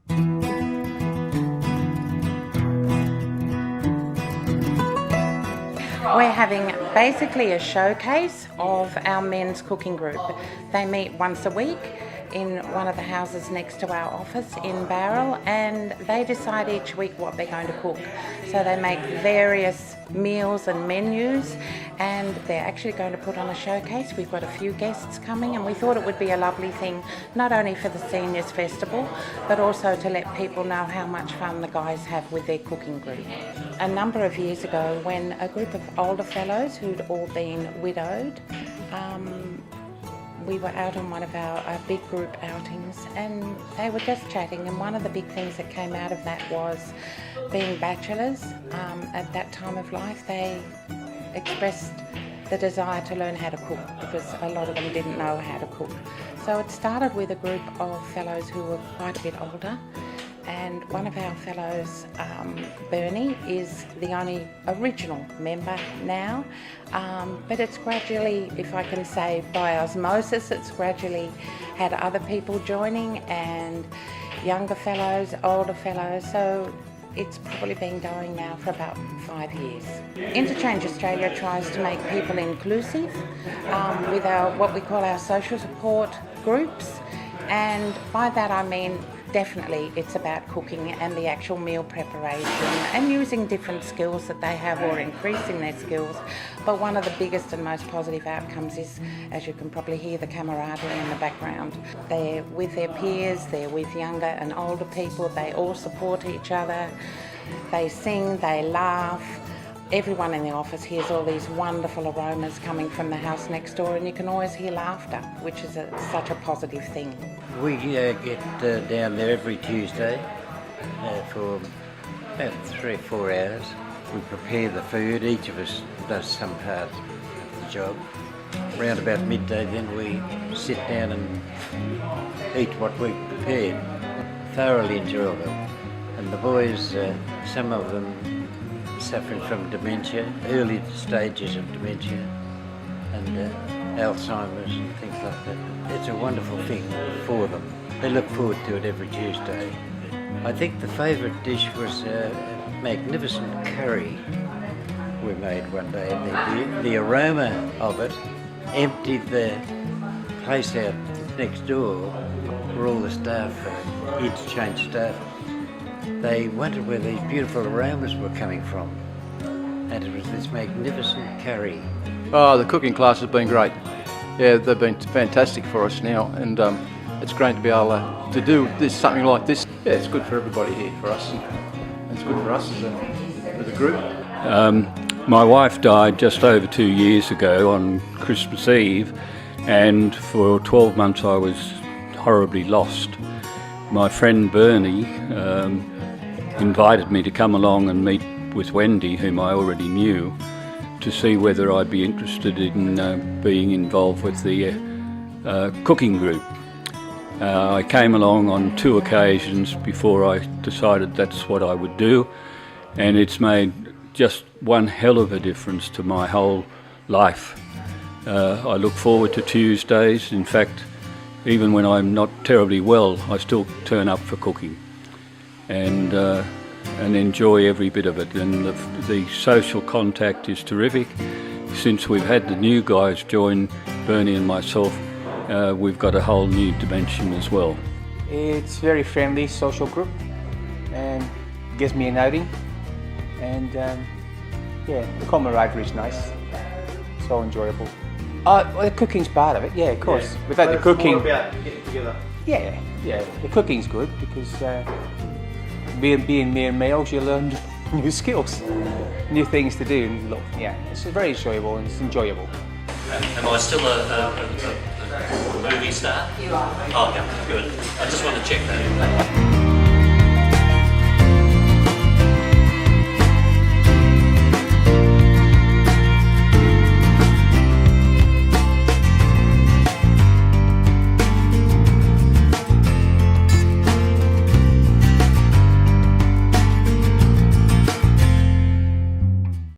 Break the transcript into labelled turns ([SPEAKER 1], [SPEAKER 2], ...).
[SPEAKER 1] We're having basically a showcase of our men's cooking group. They meet once a week in one of the houses next to our office in Barrel, and they decide each week what they're going to cook. So they make various meals and menus, and they're actually going to put on a showcase. We've got a few guests coming, and we thought it would be a lovely thing, not only for the Seniors Festival, but also to let people know how much fun the guys have with their cooking group. A number of years ago, when a group of older fellows who'd all been widowed, we were out on one of our big group outings, and they were just chatting, and one of the big things that came out of that was being bachelors. At that time of life, they expressed the desire to learn how to cook, because a lot of them didn't know how to cook. So it started with a group of fellows who were quite a bit older, and one of our fellows, Bernie, is the only original member now, but it's gradually, if I can say by osmosis, it's gradually had other people joining, and younger fellows, older fellows, so it's probably been going now for about 5 years. Interchange Australia tries to make people inclusive with our what we call our social support groups, and by that I mean definitely it's about cooking and the actual meal preparation and using different skills that they have or increasing their skills. But one of the biggest and most positive outcomes is, as you can probably hear, the camaraderie in the background. They're with their peers, they're with younger and older people, they all support each other, they sing, they laugh. Everyone in the office hears all these wonderful aromas coming from the house next door, and you can always hear laughter, which is such a positive thing.
[SPEAKER 2] We get down there every Tuesday for about 3 or 4 hours. We prepare the food, each of us does some part of the job. Around about midday then we sit down and eat what we prepared. Thoroughly enjoyable. And the boys, some of them suffering from dementia, early stages of dementia, and Alzheimer's and things like that. It's a wonderful thing for them. They look forward to it every Tuesday. I think the favourite dish was a magnificent curry we made one day. The aroma of it emptied the place out next door where all the staff, Interchange staff, they wondered where these beautiful aromas were coming from, and it was this magnificent curry.
[SPEAKER 3] Oh, the cooking class has been great. Yeah, they've been fantastic for us now, and it's great to be able to do something like this. Yeah, it's good for everybody here, for us, and it's good for us as a group.
[SPEAKER 4] My wife died just over 2 years ago on Christmas Eve, and for 12 months I was horribly lost. My friend Bernie invited me to come along and meet with Wendy, whom I already knew, to see whether I'd be interested in being involved with the cooking group. I came along on 2 occasions before I decided that's what I would do, and it's made just one hell of a difference to my whole life. I look forward to Tuesdays. In fact, even when I'm not terribly well, I still turn up for cooking and enjoy every bit of it. And the social contact is terrific. Since we've had the new guys join Bernie and myself, we've got a whole new dimension as well.
[SPEAKER 5] It's a very friendly social group and gives me an outing, and yeah, the camaraderie is nice, so enjoyable. Well, the cooking's part of it, yeah, of course.
[SPEAKER 6] Yeah.
[SPEAKER 5] Without the cooking,
[SPEAKER 6] more about getting together.
[SPEAKER 5] Yeah, the cooking's good because being mere males, you learn new skills, new things to do. Yeah, it's very enjoyable and it's enjoyable.
[SPEAKER 7] Am I still a movie star? You are. Oh, yeah, good. I just want to check that.